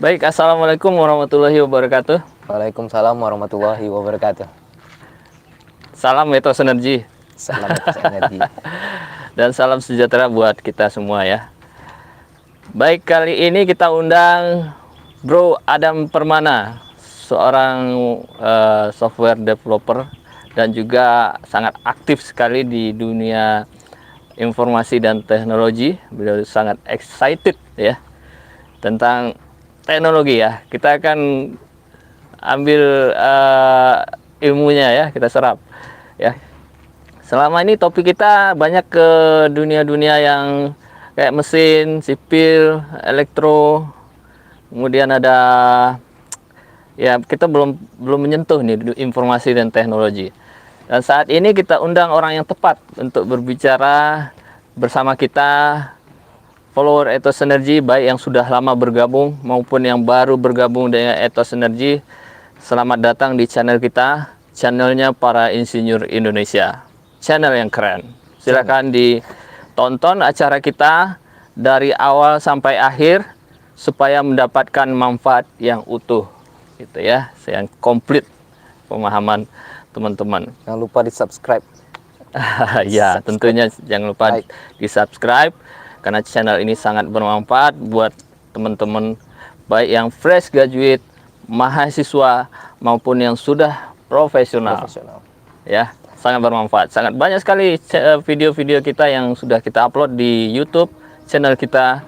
Baik, assalamualaikum warahmatullahi wabarakatuh. Waalaikumsalam warahmatullahi wabarakatuh. Salam Etos Energi Salam Etos Energi. dan salam sejahtera buat kita semua ya. Baik, kali ini kita undang Bro Adam Permana, seorang software developer dan juga sangat aktif sekali di dunia informasi dan teknologi. Beliau sangat excited ya tentang teknologi ya. Kita akan ambil ilmunya ya, kita serap ya. Selama ini topik kita banyak ke dunia-dunia yang kayak mesin, sipil, elektro, kemudian ada ya kita belum menyentuh nih informasi dan teknologi. Dan saat ini kita undang orang yang tepat untuk berbicara bersama kita, follower Ethos Energy, baik yang sudah lama bergabung maupun yang baru bergabung dengan Ethos Energy. Selamat datang di channel kita, channelnya Para Insinyur Indonesia, channel yang keren. Silakan ditonton acara kita dari awal sampai akhir supaya mendapatkan manfaat yang utuh, gitu ya, yang komplit pemahaman teman-teman. Jangan lupa di subscribe. Ya, tentunya jangan lupa di subscribe karena channel ini sangat bermanfaat buat teman-teman baik yang fresh graduate, mahasiswa maupun yang sudah profesional. Ya, sangat bermanfaat. Sangat banyak sekali video-video kita yang sudah kita upload di YouTube channel kita.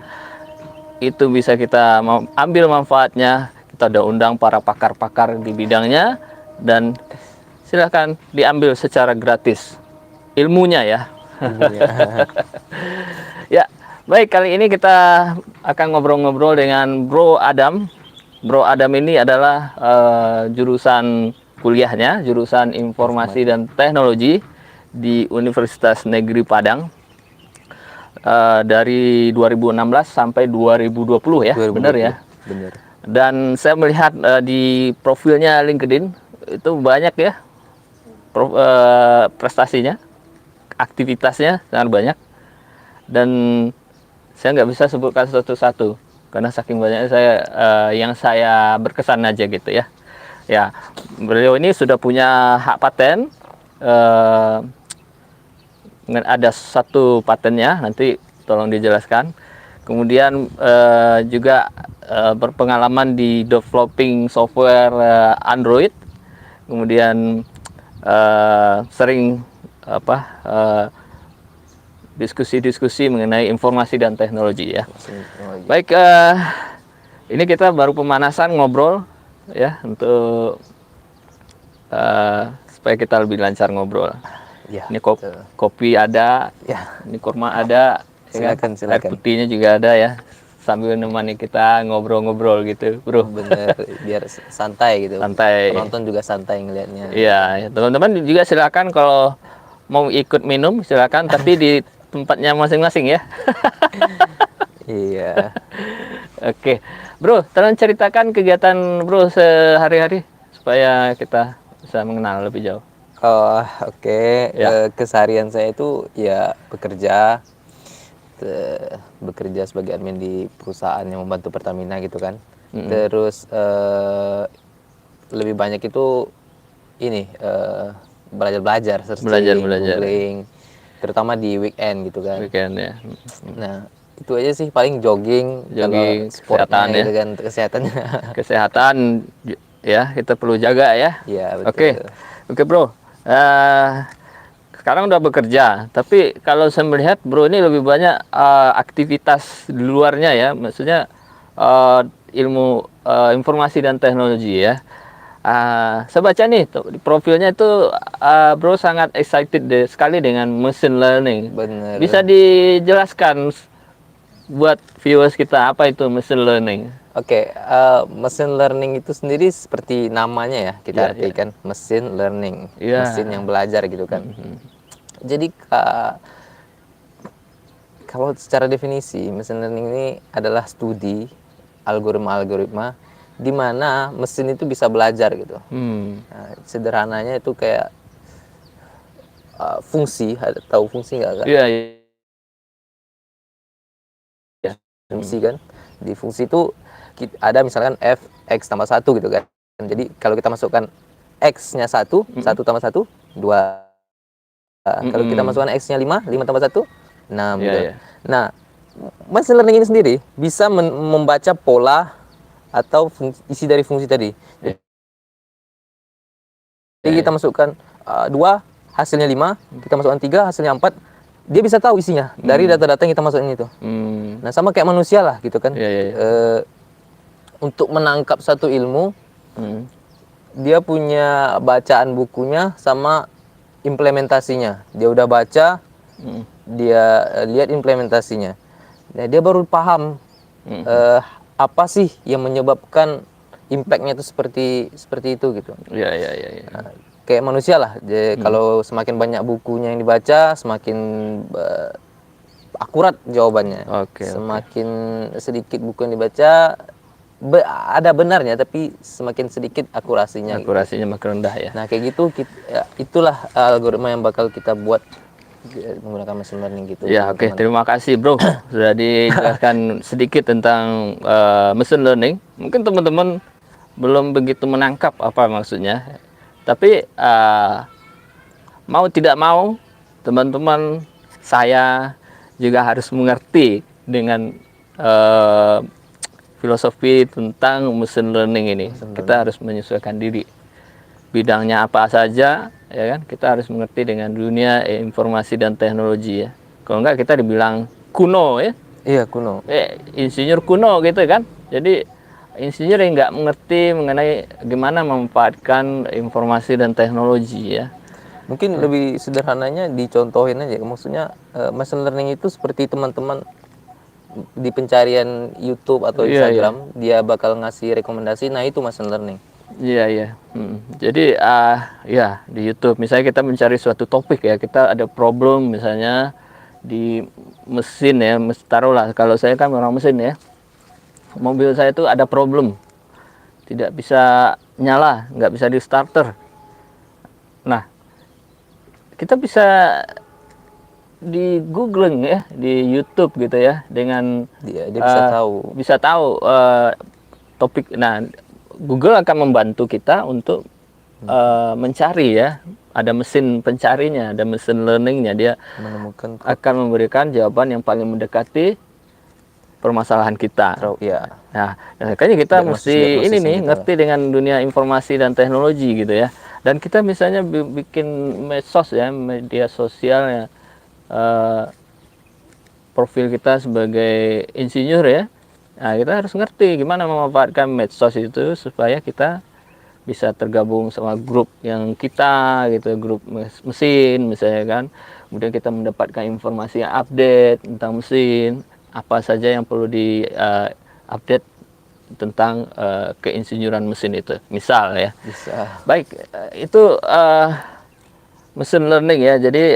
Itu bisa kita ambil manfaatnya. Kita udah undang para pakar-pakar di bidangnya dan silahkan diambil secara gratis ilmunya ya. Ya, baik, kali ini kita akan ngobrol-ngobrol dengan Bro Adam. Bro Adam ini adalah jurusan kuliahnya, jurusan informasi dan teknologi di Universitas Negeri Padang. Dari 2016 sampai 2020 ya, 2020. benar ya? Benar. Dan saya melihat di profilnya LinkedIn itu banyak ya prestasinya, aktivitasnya sangat banyak, dan saya nggak bisa sebutkan satu-satu karena saking banyaknya yang saya berkesan aja gitu ya. Ya, beliau ini sudah punya hak paten, ada satu patennya, nanti tolong dijelaskan. Kemudian juga berpengalaman di developing software Android, kemudian sering diskusi-diskusi mengenai informasi dan teknologi ya. Baik, ini kita baru pemanasan ngobrol ya untuk supaya kita lebih lancar ngobrol. Ya, ini kopi ada, ya. Ini kurma ada, silakan, ya kan? Air putihnya juga ada ya, sambil menemani kita ngobrol-ngobrol gitu, Bro. Bener, biar santai gitu. Santai. Penonton juga santai ngelihatnya. Iya, teman-teman juga silakan kalau mau ikut minum silakan, tapi di tempatnya masing-masing ya. Iya. Oke, Bro, tolong ceritakan kegiatan Bro sehari-hari supaya kita bisa mengenal lebih jauh. Oh, oke. Ya. Keseharian saya itu ya bekerja sebagai admin di perusahaan yang membantu Pertamina gitu kan. Terus lebih banyak itu ini belajar searching, googling, terutama di weekend gitu kan. Weekend ya. Nah, itu aja sih, paling jogging kalau sportnya gitu kan, kesehatannya. Kesehatan ya, kita perlu jaga ya. Iya, betul. Oke, Bro. Sekarang udah bekerja, tapi kalau saya melihat Bro ini lebih banyak aktivitas di luarnya ya, maksudnya ilmu informasi dan teknologi ya. Saya baca nih profilnya itu Bro sangat excited sekali dengan machine learning. Bener. Bisa dijelaskan buat viewers kita apa itu machine learning? Oke, machine learning itu sendiri seperti namanya ya, kita artikan machine learning, mesin yang belajar gitu kan. Jadi kalau secara definisi, machine learning ini adalah studi algoritma-algoritma di mana mesin itu bisa belajar gitu. Nah, sederhananya itu kayak fungsi, tahu fungsi nggak? Iya. Fungsi kan, di fungsi itu ada misalkan f x tambah 1 gitu kan. Jadi kalau kita masukkan x-nya 1, 1 tambah 1, 2. Kalau kita masukkan x-nya 5, 5 tambah 1, 6 Iya, gitu. iya. Nah, machine learning ini sendiri bisa membaca pola atau isi dari fungsi tadi. Iya. Jadi kita masukkan 2, hasilnya 5, kita masukkan 3, hasilnya 4, dia bisa tahu isinya dari data-data yang kita masukin itu. Nah, sama kayak manusia lah gitu kan. Iya, iya, iya. Untuk menangkap satu ilmu, dia punya bacaan bukunya sama implementasinya. Dia udah baca, dia lihat implementasinya. Nah, dia baru paham apa sih yang menyebabkan impactnya itu seperti itu gitu. Iya, iya, iya, iya. Nah, kayak manusia lah. Jadi, kalau semakin banyak bukunya yang dibaca, semakin akurat jawabannya. Oke, Semakin sedikit buku yang dibaca, ada benarnya, tapi semakin sedikit akurasinya. Gitu. Akurasinya makin rendah ya. Nah, kayak gitu, itulah algoritma yang bakal kita buat menggunakan machine learning gitu. Ya, oke. Terima kasih, Bro. Sudah dijelaskan sedikit tentang machine learning. Mungkin teman-teman belum begitu menangkap apa maksudnya. Tapi mau tidak mau, teman-teman, saya juga harus mengerti dengan filosofi tentang machine learning ini. Kita harus menyesuaikan diri. Bidangnya apa saja, ya kan? Kita harus mengerti dengan dunia informasi dan teknologi ya. Kalau enggak kita dibilang kuno ya. Iya, kuno. Insinyur kuno gitu kan. Jadi insinyur yang nggak mengerti mengenai gimana memanfaatkan informasi dan teknologi ya. Mungkin lebih sederhananya dicontohin aja. Maksudnya machine learning itu seperti teman-teman di pencarian YouTube atau Instagram, dia bakal ngasih rekomendasi. Nah, itu machine learning. Iya, iya. Jadi ya di YouTube misalnya kita mencari suatu topik ya, kita ada problem misalnya di mesin ya, taruhlah kalau saya kan orang mesin ya, mobil saya itu ada problem, tidak bisa nyala, nggak bisa di starter. Nah, kita bisa di googling ya, di YouTube gitu ya, dengan Dia bisa tahu topik. Nah, Google akan membantu kita untuk mencari ya, ada mesin pencarinya, ada mesin learningnya, dia menemukan akan memberikan jawaban yang paling mendekati permasalahan kita. Ya. Nah, makanya kita mesti ini nih ngerti dengan dunia informasi dan teknologi gitu ya. Dan kita misalnya bikin medsos ya, media sosial ya, profil kita sebagai insinyur ya. Nah, kita harus ngerti gimana memanfaatkan medsos itu supaya kita bisa tergabung sama grup yang kita gitu, grup mesin misalnya kan. Kemudian kita mendapatkan informasi yang update tentang mesin, apa saja yang perlu di update tentang keinsinyuran mesin itu. Misal ya. Bisa. Baik, itu machine learning ya. Jadi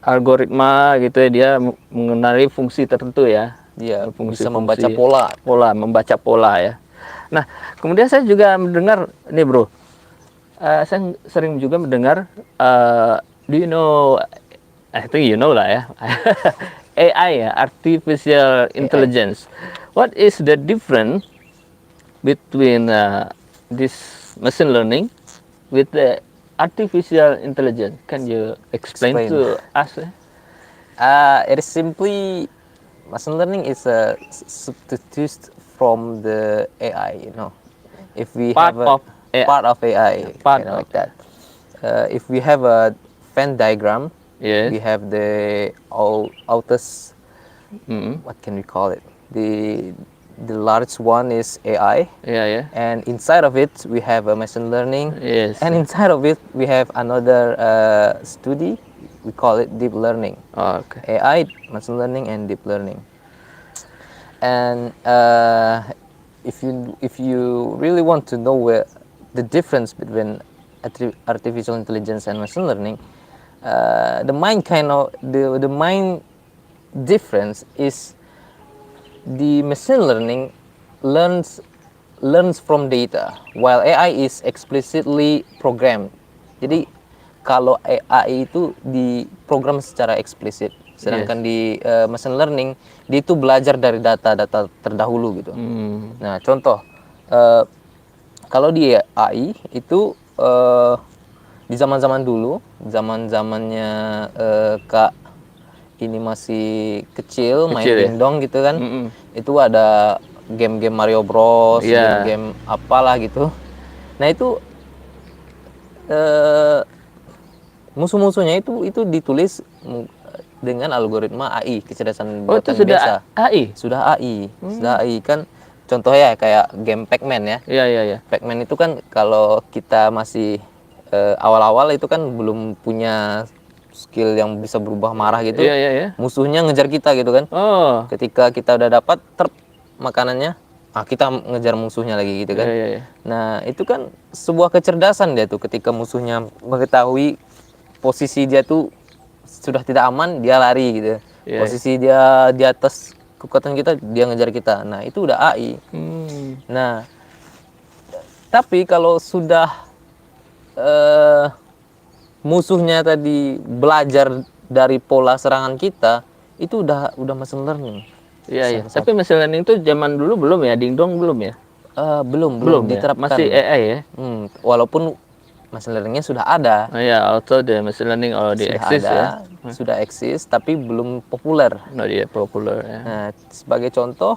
algoritma gitu ya, dia mengenali fungsi tertentu ya. Dia fungsi, bisa membaca pola. Membaca pola ya. Nah, kemudian saya juga mendengar nih bro, saya sering juga mendengar, do you know, I think you know lah ya, AI ya, artificial intelligence. What is the difference between this machine learning with the artificial intelligence? Can you explain to us? It is simply, machine learning is a substitute from the AI. You know, if we Part have a part of AI, like that. If we have a Venn diagram, we have the outer. What can we call it? The large one is AI, and inside of it we have a machine learning, and inside of it we have another study. We call it deep learning. AI, machine learning, and deep learning. And if you really want to know where the difference between artificial intelligence and machine learning, the main difference is the machine learning learns from data, while AI is explicitly programmed. Jadi kalau AI itu diprogram secara eksplisit, Sedangkan di machine learning dia itu belajar dari data-data terdahulu gitu. Nah, contoh kalau di AI itu di zaman-zaman dulu, zaman-zamannya Kak ini masih kecil main ya? dingdong gitu kan. Itu ada game-game Mario Bros, game-game apalah gitu. Nah, itu musuh-musuhnya itu ditulis dengan algoritma AI, kecerdasan Oh, itu buatan sudah biasa. AI? Sudah AI. Sudah AI kan contohnya kayak game Pac-Man ya. Iya. Pac-Man itu kan kalau kita masih awal-awal itu kan belum punya skill yang bisa berubah marah gitu. Iya. Musuhnya ngejar kita gitu kan. Oh. Ketika kita udah dapat makanannya, kita ngejar musuhnya lagi gitu kan. Iya. Nah, itu kan sebuah kecerdasan dia tuh ketika musuhnya mengetahui posisi dia tuh sudah tidak aman, dia lari gitu. Posisi dia di atas kekuatan kita, dia ngejar kita. Nah, itu udah AI. Nah, tapi kalau sudah musuhnya tadi belajar dari pola serangan kita, itu udah machine learning. Iya. Tapi machine learning itu zaman dulu belum ya, dingdong belum ya? Belum diterapkan. Masih AI ya? Walaupun machine learningnya sudah ada. Iya, auto the machine learning already exist ya. Sudah eksis tapi belum populer. Not yet popular ya. Nah, sebagai contoh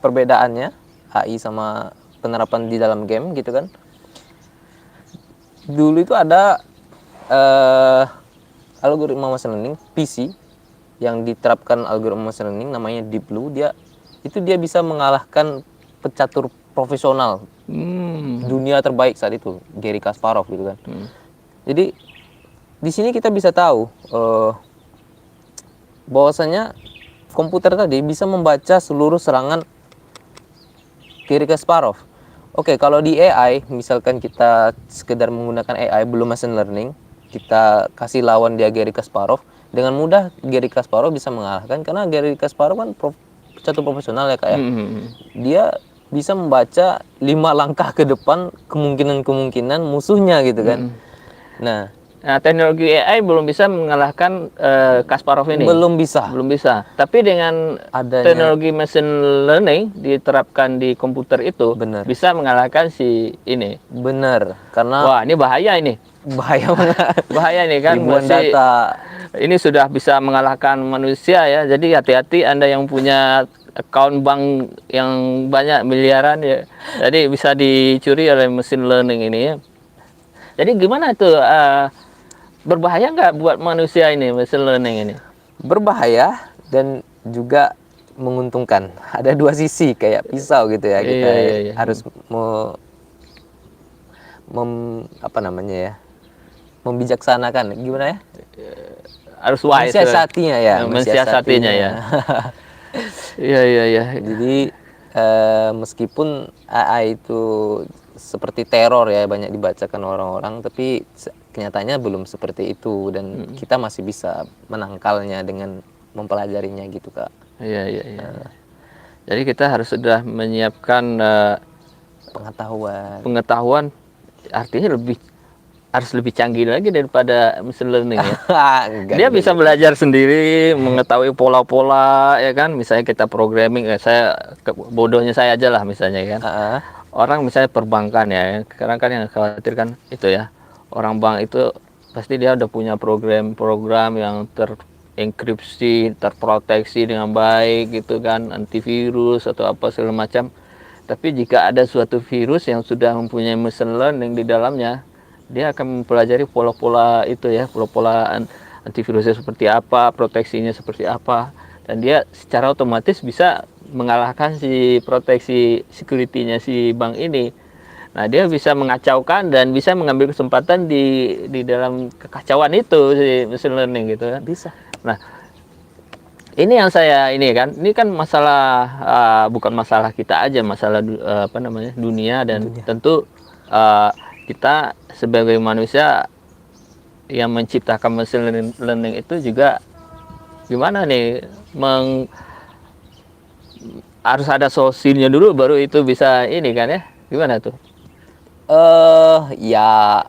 perbedaannya AI sama penerapan di dalam game gitu kan. Dulu itu ada algoritma machine learning PC yang diterapkan algoritma machine learning namanya Deep Blue. Dia bisa mengalahkan pecatur profesional dunia terbaik saat itu, Garry Kasparov gitu kan. Jadi di sini kita bisa tahu bahwasanya komputer tadi bisa membaca seluruh serangan Garry Kasparov. Oke, kalau di AI misalkan kita sekedar menggunakan AI belum machine learning, kita kasih lawan dia Garry Kasparov, dengan mudah Garry Kasparov bisa mengalahkan karena Garry Kasparov kan pecatur profesional ya Kak ya. Dia bisa membaca 5 langkah ke depan kemungkinan musuhnya gitu kan. Nah, teknologi AI belum bisa mengalahkan Kasparov ini. Belum bisa. Tapi dengan teknologi machine learning diterapkan di komputer itu, bisa mengalahkan si ini. Benar. Karena wah, ini bahaya ini. Bahaya ini kan. Ribuan data. Ini sudah bisa mengalahkan manusia ya. Jadi hati-hati Anda yang punya account bank yang banyak miliaran ya. Jadi bisa dicuri oleh machine learning ini ya. Jadi gimana itu berbahaya nggak buat manusia ini machine learning ini? Berbahaya dan juga menguntungkan. Ada dua sisi kayak pisau gitu ya. Kita harus membijaksanakan. Gimana ya? Harus wise. Mensiasatinya ya. Mensiasatinya ya. Iya. Jadi meskipun AI itu seperti teror ya banyak dibacakan orang-orang, tapi kenyataannya belum seperti itu dan kita masih bisa menangkalnya dengan mempelajarinya gitu Kak. Iya. Jadi kita harus sudah menyiapkan pengetahuan, artinya harus lebih canggih lagi daripada machine learning ya. Dia bisa belajar sendiri, mengetahui pola-pola ya kan. Misalnya kita programming, bodohnya saya aja lah misalnya kan. Orang misalnya perbankan ya, sekarang kan yang khawatir kan itu ya. Orang bank itu pasti dia udah punya program yang terenkripsi, terproteksi dengan baik gitu kan, antivirus atau apa segala macam. Tapi jika ada suatu virus yang sudah mempunyai machine learning di dalamnya, dia akan mempelajari pola-pola itu ya, pola-pola antivirusnya seperti apa, proteksinya seperti apa, dan dia secara otomatis bisa mengalahkan si proteksi security-nya si bank ini. Nah, dia bisa mengacaukan dan bisa mengambil kesempatan di dalam kekacauan itu si machine learning gitu kan. Bisa. Nah, ini yang ini kan masalah bukan masalah kita aja, masalah dunia dan tentu kita sebagai manusia yang menciptakan machine learning itu juga gimana nih harus ada solusinya dulu baru itu bisa ini kan ya, gimana tuh? Ya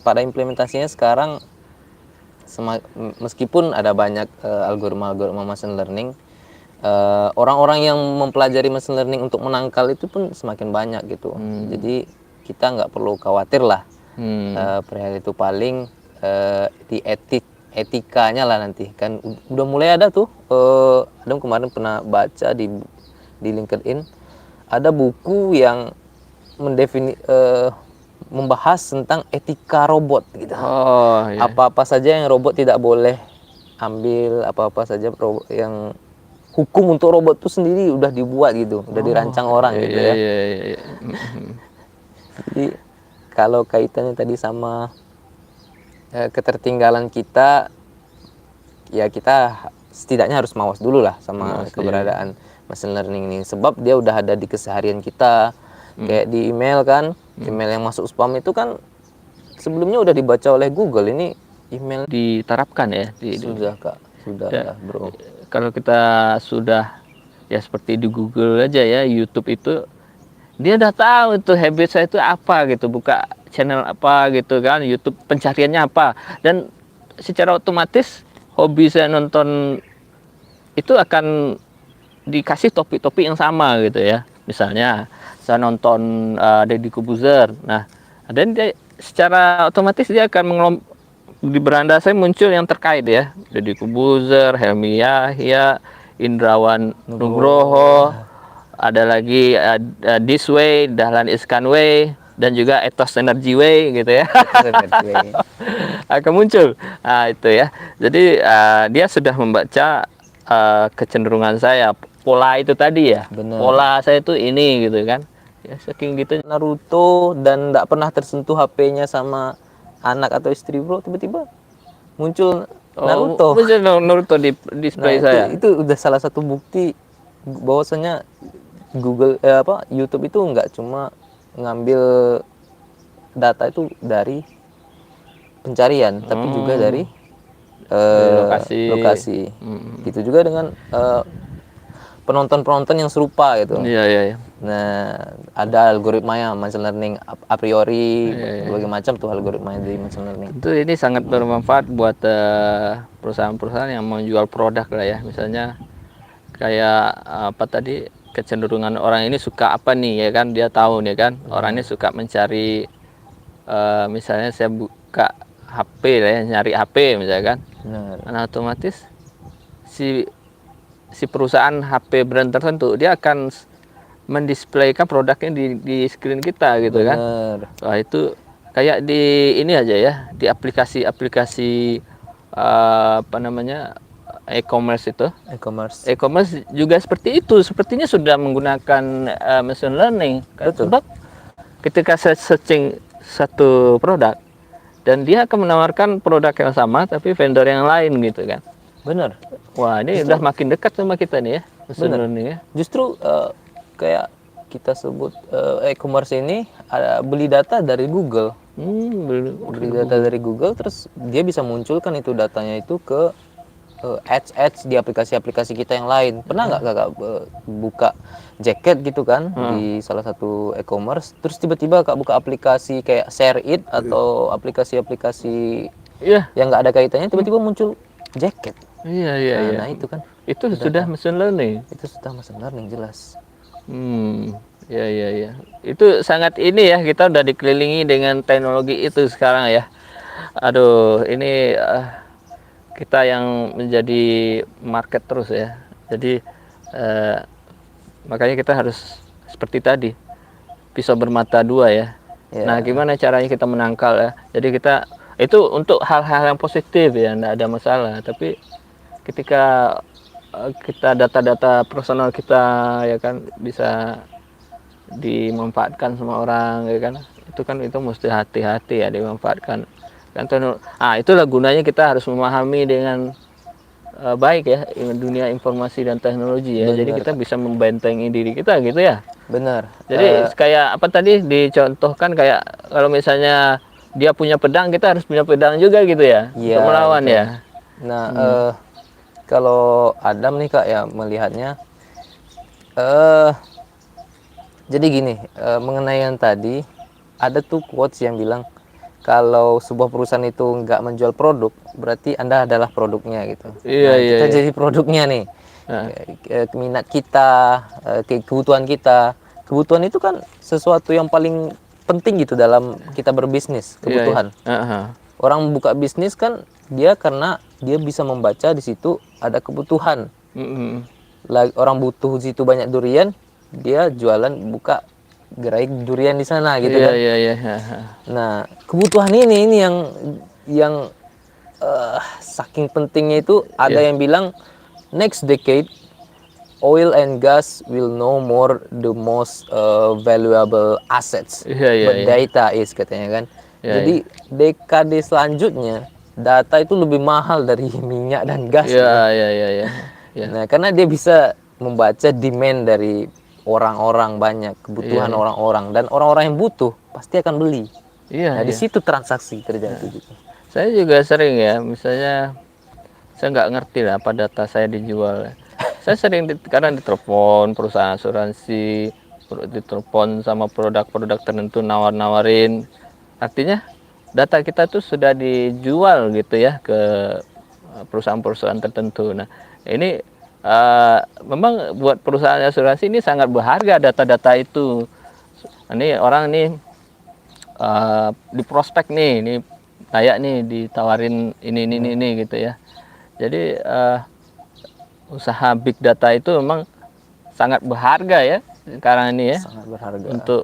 pada implementasinya sekarang meskipun ada banyak algoritma machine learning, orang-orang yang mempelajari machine learning untuk menangkal itu pun semakin banyak gitu. Jadi kita nggak perlu khawatir lah perihal itu. Paling di etikanya lah nanti kan udah mulai ada tuh. Adam kemarin pernah baca di LinkedIn ada buku yang membahas tentang etika robot gitu. Apa-apa saja yang robot tidak boleh ambil, apa-apa saja yang hukum untuk robot itu sendiri udah dibuat gitu, udah dirancang orang gitu ya. Jadi kalau kaitannya tadi sama ketertinggalan kita, ya kita setidaknya harus mawas dulu lah sama keberadaan machine learning ini, sebab dia udah ada di keseharian kita. Kayak di email kan, email yang masuk spam itu kan sebelumnya udah dibaca oleh Google. Ini email diterapkan ya sudah Kak, sudah ya, bro. Kalau kita sudah ya seperti di Google aja ya, YouTube itu dia udah tahu itu habit saya itu apa gitu, buka channel apa gitu kan, YouTube pencariannya apa, dan secara otomatis hobi saya nonton itu akan dikasih topik-topik yang sama gitu ya. Misalnya saya nonton Deddy Corbuzier, nah dan dia secara otomatis dia akan di beranda saya muncul yang terkait ya, Deddy Corbuzier, Helmi Yahya, Indrawan Nugroho, ada lagi This Way, Dahlan Iskan Way, dan juga Ethos Energy Way gitu ya. Akan muncul. Nah, itu ya. Jadi dia sudah membaca kecenderungan saya, pola itu tadi ya. Bener. Pola saya itu ini gitu kan. Ya saking gitu Naruto dan nggak pernah tersentuh HP-nya sama anak atau istri, bro, tiba-tiba muncul Naruto. Naruto di display saya. Itu udah salah satu bukti bahwasanya YouTube itu nggak cuma ngambil data itu dari pencarian, tapi juga dari lokasi. Gitu juga dengan penonton-penonton yang serupa gitu. Iya. Nah, ada algoritmanya machine learning a priori, berbagai macam tuh algoritma di machine learning. Tentu ini sangat bermanfaat buat perusahaan-perusahaan yang menjual produk lah ya. Misalnya kayak apa tadi, kecenderungan orang ini suka apa nih ya kan, dia tahu nih kan, orang ini suka mencari misalnya saya buka HP lah ya, nyari HP misalnya kan. Nah, otomatis si perusahaan HP brand tertentu dia akan mendisplaykan produknya di screen kita gitu kan. Wah, itu kayak di ini aja ya, di aplikasi apa namanya, e-commerce itu. E-commerce juga seperti itu, sepertinya sudah menggunakan machine learning. Sebab ketika saya searching satu produk dan dia akan menawarkan produk yang sama tapi vendor yang lain gitu kan. Bener. Wah, ini udah makin dekat sama kita nih ya, machine learning ya. Justru kayak kita sebut e-commerce ini beli data dari Google. Beli data dari Google, terus dia bisa munculkan itu datanya itu ke ads di aplikasi-aplikasi kita yang lain. Pernah nggak Kakak buka jaket gitu kan di salah satu e-commerce, terus tiba-tiba Kak buka aplikasi kayak Share It atau aplikasi-aplikasi yang nggak ada kaitannya, tiba-tiba muncul jaket. Iya. Nah itu kan. Itu sudah machine learning. Itu sudah machine learning jelas. Iya. Itu sangat ini ya, kita udah dikelilingi dengan teknologi itu sekarang ya. Aduh, ini kita yang menjadi market terus ya. Jadi makanya kita harus seperti tadi, pisau bermata dua ya. Nah, gimana caranya kita menangkal ya? Jadi kita itu untuk hal-hal yang positif ya, enggak ada masalah. Tapi ketika kita data-data personal kita ya kan bisa dimanfaatkan sama orang ya kan, itu mesti hati-hati ya dimanfaatkan kan. Itulah gunanya kita harus memahami dengan baik ya dunia informasi dan teknologi ya. Jadi kita bisa membentengi diri kita gitu ya. Benar. Jadi kayak apa tadi dicontohkan, kayak kalau misalnya dia punya pedang, kita harus punya pedang juga gitu ya, untuk melawan ya. Nah, kalau Adam nih Kak ya melihatnya, jadi gini, mengenai yang tadi ada tuh quotes yang bilang kalau sebuah perusahaan itu nggak menjual produk, berarti Anda adalah produknya gitu. Iya, Nah, iya, kita iya. jadi produknya nih. Minat kita, kebutuhan kita. Kebutuhan itu kan sesuatu yang paling penting gitu dalam kita berbisnis, Iya, iya. kebutuhan. Orang buka bisnis kan dia karena dia bisa membaca di situ ada kebutuhan. Orang butuh di situ banyak durian, dia jualan buka gerai durian di sana gitu kan. Iya, iya. Nah, kebutuhan ini yang saking pentingnya itu ada yang bilang next decade oil and gas will no more the most valuable assets, but data is, katanya kan. Jadi dekade selanjutnya data itu lebih mahal dari minyak dan gas. Iya. Nah, karena dia bisa membaca demand dari orang-orang banyak, kebutuhan orang-orang, dan orang-orang yang butuh pasti akan beli. Nah, di situ transaksi terjadi gitu. Saya juga sering ya, misalnya saya nggak ngerti lah apa data saya dijual. Saya sering kadang ditelepon perusahaan asuransi, ditelepon sama produk-produk tertentu nawar-nawarin. Artinya data kita tuh sudah dijual gitu ya ke perusahaan-perusahaan tertentu. Nah, ini memang buat perusahaan asuransi ini sangat berharga data-data itu. Ini orang nih di prospek nih, ini kayak nih ditawarin ini gitu ya. Jadi usaha big data itu memang sangat berharga ya sekarang ini ya. Sangat berharga. Untuk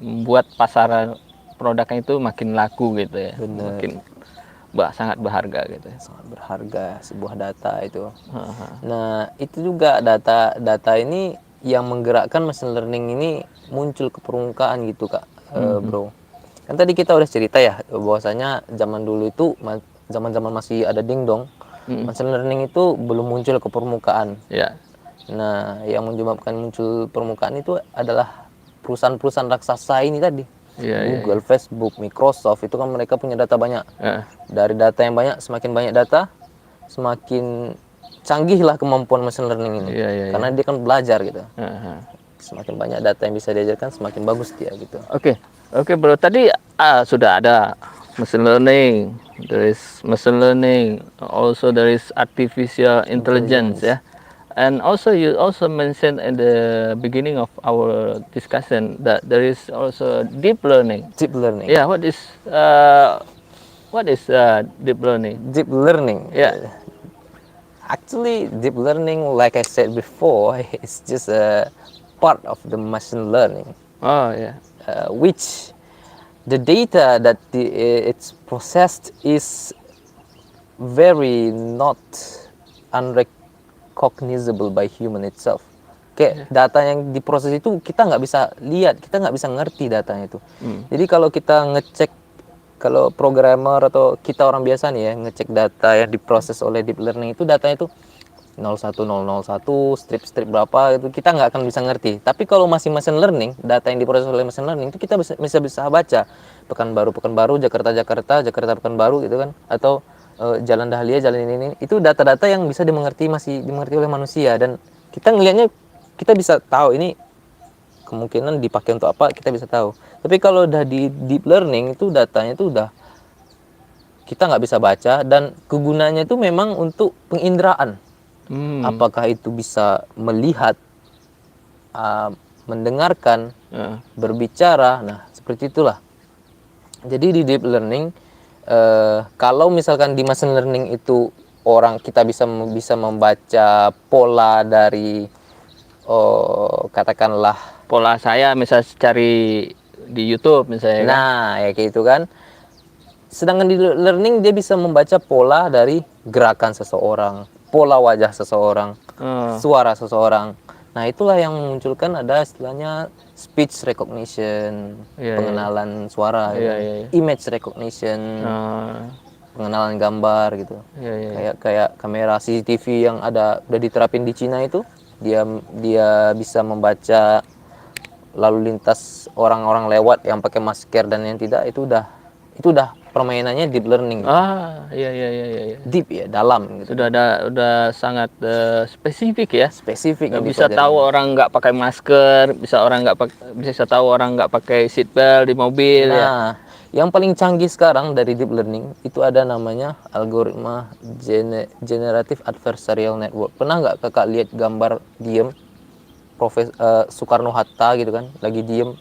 membuat pasaran produknya itu makin laku gitu ya. Bener. Makin sangat berharga gitu ya. Sangat berharga sebuah data itu. Nah, itu juga data ini yang menggerakkan machine learning ini muncul ke permukaan gitu, Kak. Bro. Kan tadi kita udah cerita ya bahwasanya zaman dulu itu zaman-zaman masih ada dingdong, machine learning itu belum muncul ke permukaan. Nah, yang menyebabkan muncul permukaan itu adalah perusahaan-perusahaan raksasa ini tadi. Google, Facebook, Microsoft, itu kan mereka punya data banyak. Dari data yang banyak, semakin banyak data, semakin canggihlah kemampuan machine learning ini. Karena dia kan belajar gitu. Semakin banyak data yang bisa diajarkan, semakin bagus dia gitu. Oke bro, tadi sudah ada machine learning, there is machine learning, also there is artificial intelligence ya. And also you also mentioned in the beginning of our discussion that there is also deep learning. Deep learning. Yeah, what is deep learning? Deep learning. Yeah. Actually, deep learning, like I said before, is just a part of the machine learning. Oh yeah. Which the data that it's processed is very not unrecognizable by human itself. Kayak data yang diproses itu kita nggak bisa lihat, kita nggak bisa ngerti datanya itu. Jadi kalau kita ngecek, kalau programmer atau kita orang biasa nih ya ngecek data yang diproses oleh deep learning itu, datanya itu 01001 strip berapa itu kita nggak akan bisa ngerti. Tapi kalau masih machine learning, data yang diproses oleh machine learning itu kita bisa baca. Pekanbaru, Jakarta Pekanbaru gitu kan, atau Jalan Dahlia, jalan ini itu data-data yang bisa masih dimengerti oleh manusia, dan kita ngelihatnya kita bisa tahu ini kemungkinan dipakai untuk apa, kita bisa tahu. Tapi kalau udah di deep learning itu datanya itu udah kita nggak bisa baca, dan kegunaannya itu memang untuk penginderaan. Apakah itu bisa melihat, mendengarkan, berbicara, nah seperti itulah. Jadi di deep learning, kalau misalkan di machine learning itu kita bisa membaca pola dari katakanlah pola saya misal cari di YouTube misalnya. Nah, ya kayak itu kan. Sedangkan di learning dia bisa membaca pola dari gerakan seseorang, pola wajah seseorang, suara seseorang. Nah, itulah yang memunculkan ada istilahnya speech recognition, pengenalan suara, image recognition, pengenalan gambar gitu. Kayak kamera CCTV yang udah diterapin di Cina itu, dia bisa membaca lalu lintas orang-orang lewat yang pakai masker dan yang tidak, itu udah permainannya deep learning. Iya. Deep ya, dalam gitu. Udah sangat spesifik ya. Spesifik yang bisa tahu orang nggak pakai masker, bisa tahu orang nggak pakai seatbelt di mobil ya. Nah, yang paling canggih sekarang dari deep learning itu ada namanya algoritma generative adversarial network. Pernah nggak kakak lihat gambar diem Soekarno Hatta gitu kan, lagi diem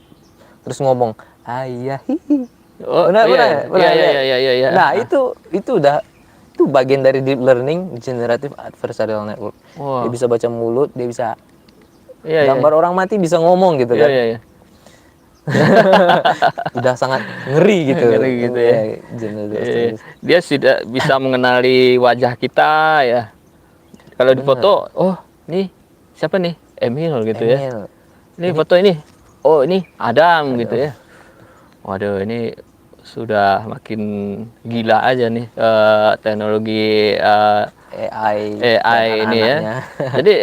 terus ngomong ayah hihi. Pernah Iya. Nah, itu bagian dari deep learning generative adversarial network. Wow. Dia bisa baca mulut, dia bisa gambar orang mati, bisa ngomong gitu kan. Iya. Udah sangat ngeri gitu. Ngeri gitu ya. Dia sudah bisa mengenali wajah kita ya. Kalau di foto, oh nih siapa nih? Emil gitu ya. Ini foto ini. Oh ini Adam gitu ya. Waduh, ini sudah makin gila aja nih teknologi AI ini ya. Jadi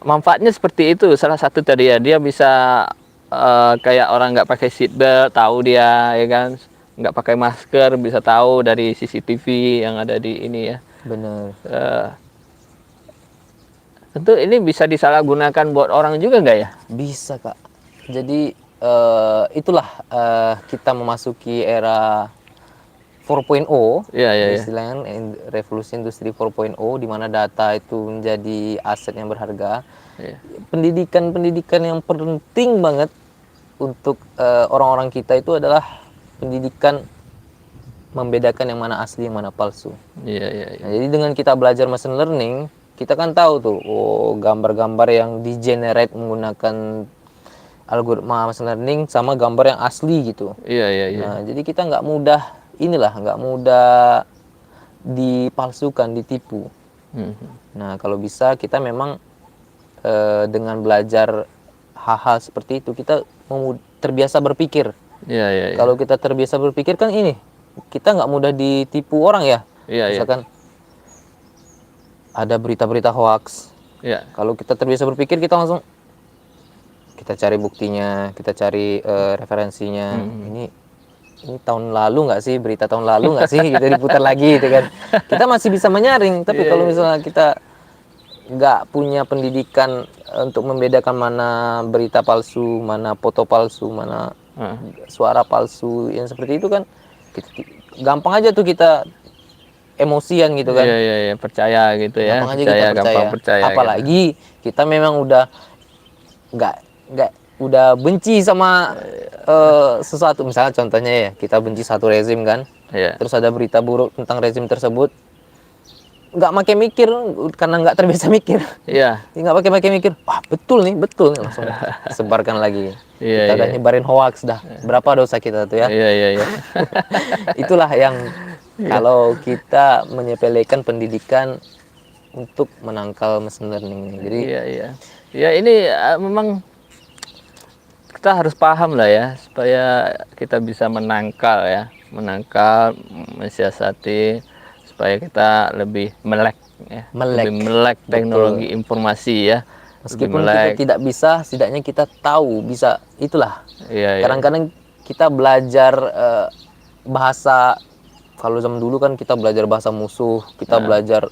manfaatnya seperti itu. Salah satu tadi ya, dia bisa kayak orang nggak pakai seatbelt, tahu dia ya kan, nggak pakai masker bisa tahu dari CCTV yang ada di ini ya. Benar. Tentu ini bisa disalahgunakan buat orang juga nggak ya? Bisa kak. Jadi itulah kita memasuki era 4.0, istilahnya revolusi industri 4.0, di mana data itu menjadi aset yang berharga. Pendidikan yang penting banget untuk orang-orang kita itu adalah pendidikan membedakan yang mana asli, yang mana palsu. Nah, jadi dengan kita belajar machine learning, kita kan tahu tuh, gambar-gambar yang di-generate menggunakan algoritma machine learning sama gambar yang asli gitu. Nah, jadi kita nggak mudah dipalsukan, ditipu. Nah, kalau bisa kita memang dengan belajar hal-hal seperti itu, kita terbiasa berpikir. Kalau kita terbiasa berpikir kan kita nggak mudah ditipu orang ya. Misalkan ada berita-berita hoax. Kalau kita terbiasa berpikir, kita langsung kita cari buktinya, kita cari referensinya. Ini tahun lalu nggak sih, berita tahun lalu nggak sih, gitu diputar lagi gitu kan. Kita masih bisa menyaring. Tapi kalau misalnya kita nggak punya pendidikan untuk membedakan mana berita palsu, mana foto palsu, mana suara palsu, yang seperti itu kan gampang aja tuh kita emosian gitu kan. Percaya gitu ya. Gampang percaya. Apalagi kita memang udah udah benci sama sesuatu. Misalnya contohnya ya, kita benci satu rezim kan, terus ada berita buruk tentang rezim tersebut, nggak pakai mikir karena nggak terbiasa mikir. Nggak pakai mikir, wah betul nih, langsung sebarkan lagi. Kita udah nyebarin hoax dah. Berapa dosa kita tuh ya. Itulah yang kalau kita menyepelekan pendidikan untuk menangkal machine learning. Jadi ini memang kita harus paham lah ya, supaya kita bisa menangkal, mensiasati, supaya kita lebih melek teknologi informasi ya. Meskipun kita tidak bisa, setidaknya kita tahu bisa. Itulah. Kadang-kadang kita belajar bahasa. Kalau zaman dulu kan kita belajar bahasa musuh, kita belajar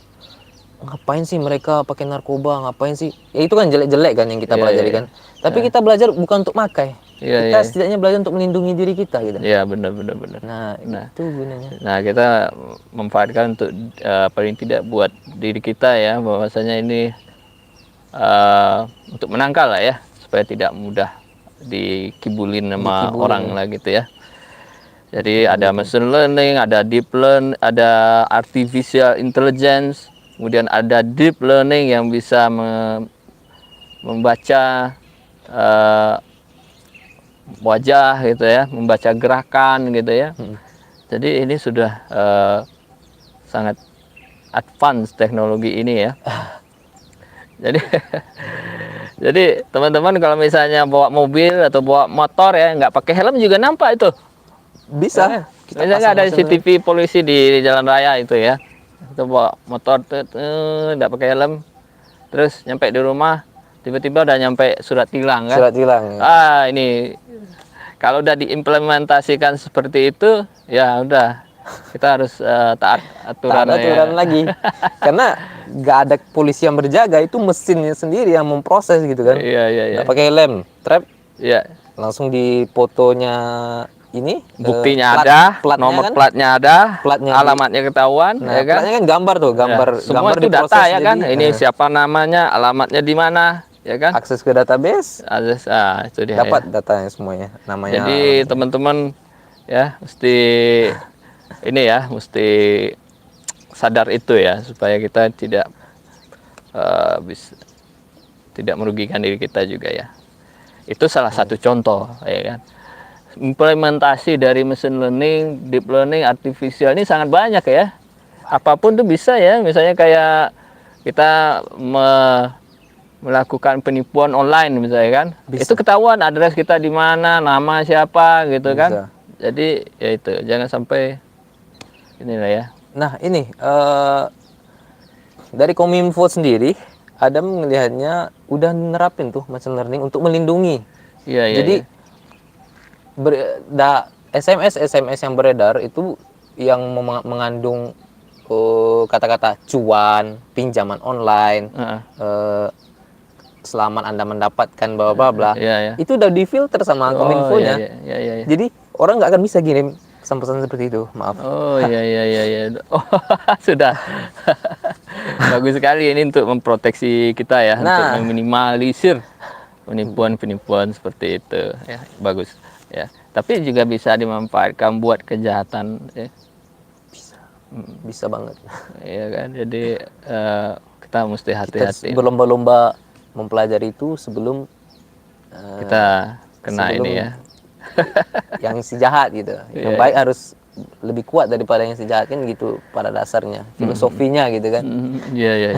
ngapain sih mereka pakai narkoba, ngapain sih? Ya itu kan jelek-jelek kan yang kita pelajari kan. Tapi kita belajar bukan untuk pakai. Kita setidaknya belajar untuk melindungi diri kita gitu. Iya, benar. Nah, itu gunanya. Nah, kita memanfaatkan untuk paling tidak buat diri kita ya, bahwasanya ini untuk menangkal lah ya, supaya tidak mudah dikibulin sama orang lah gitu ya. Jadi ada machine learning, ada deep learning, ada artificial intelligence, kemudian ada deep learning yang bisa membaca wajah gitu ya, membaca gerakan gitu ya. Jadi ini sudah sangat advance teknologi ini ya. Jadi teman-teman kalau misalnya bawa mobil atau bawa motor ya, nggak pakai helm juga nampak itu. Bisa. Misalnya ada CCTV polisi di jalan raya itu ya, itu bawa motor nggak pakai helm, terus nyampe di rumah tiba-tiba udah nyampe surat tilang kan. Surat tilang. Ini Kalau udah diimplementasikan seperti itu, ya udah kita harus taat aturan lagi. Karena nggak ada polisi yang berjaga, itu mesinnya sendiri yang memproses gitu kan. Iya, iya, iya. Nggak pakai lem, trap, Iya. langsung di fotonya ini. Buktinya ada, nomor kan? platnya ada, Platnya alamatnya ketahuan, Nah, ya kan? platnya kan gambar tuh, Semua gambar itu data diproses ya kan? jadi, Ini siapa namanya, alamatnya di mana, ya kan? akses ke database, Itu dia dapat ya. datanya semuanya, namanya, Jadi alamatnya. teman-teman ya mesti ini ya, mesti sadar itu ya supaya kita tidak bisa tidak merugikan diri kita juga ya. Itu salah satu contoh ya kan. Implementasi dari machine learning, deep learning, artificial ini sangat banyak ya. Apapun tuh bisa ya, misalnya kayak kita melakukan penipuan online misalnya kan. Bisa. Itu ketahuan address kita di mana, nama siapa gitu Bisa. kan. Jadi ya itu jangan sampai inilah ya. Nah ini dari Kominfo sendiri, Adam melihatnya udah nerapin tuh machine learning untuk melindungi. Iya, iya, Jadi iya. SMS yang beredar itu yang mengandung kata-kata cuan, pinjaman online, selamat Anda mendapatkan bla bla bla. Iya, iya. Itu udah difilter sama Kominfonya. Iya, iya, iya, iya. Jadi orang nggak akan bisa kirim pesan-pesan seperti itu. Maaf. Oh iya, iya, iya, iya. Oh, sudah. Bagus sekali ini untuk memproteksi kita ya, untuk Nah, meminimalisir penipuan-penipuan seperti itu. Ya, bagus. Ya, tapi juga bisa dimanfaatkan buat kejahatan. Ya. bisa banget. Iya kan, jadi kita mesti hati-hati. Kita berlomba-lomba mempelajari itu sebelum kita kena ini ya. Yang si jahat gitu. Yang baik harus lebih kuat daripada yang si jahat kan gitu pada dasarnya. Filosofinya gitu kan. Iya, iya.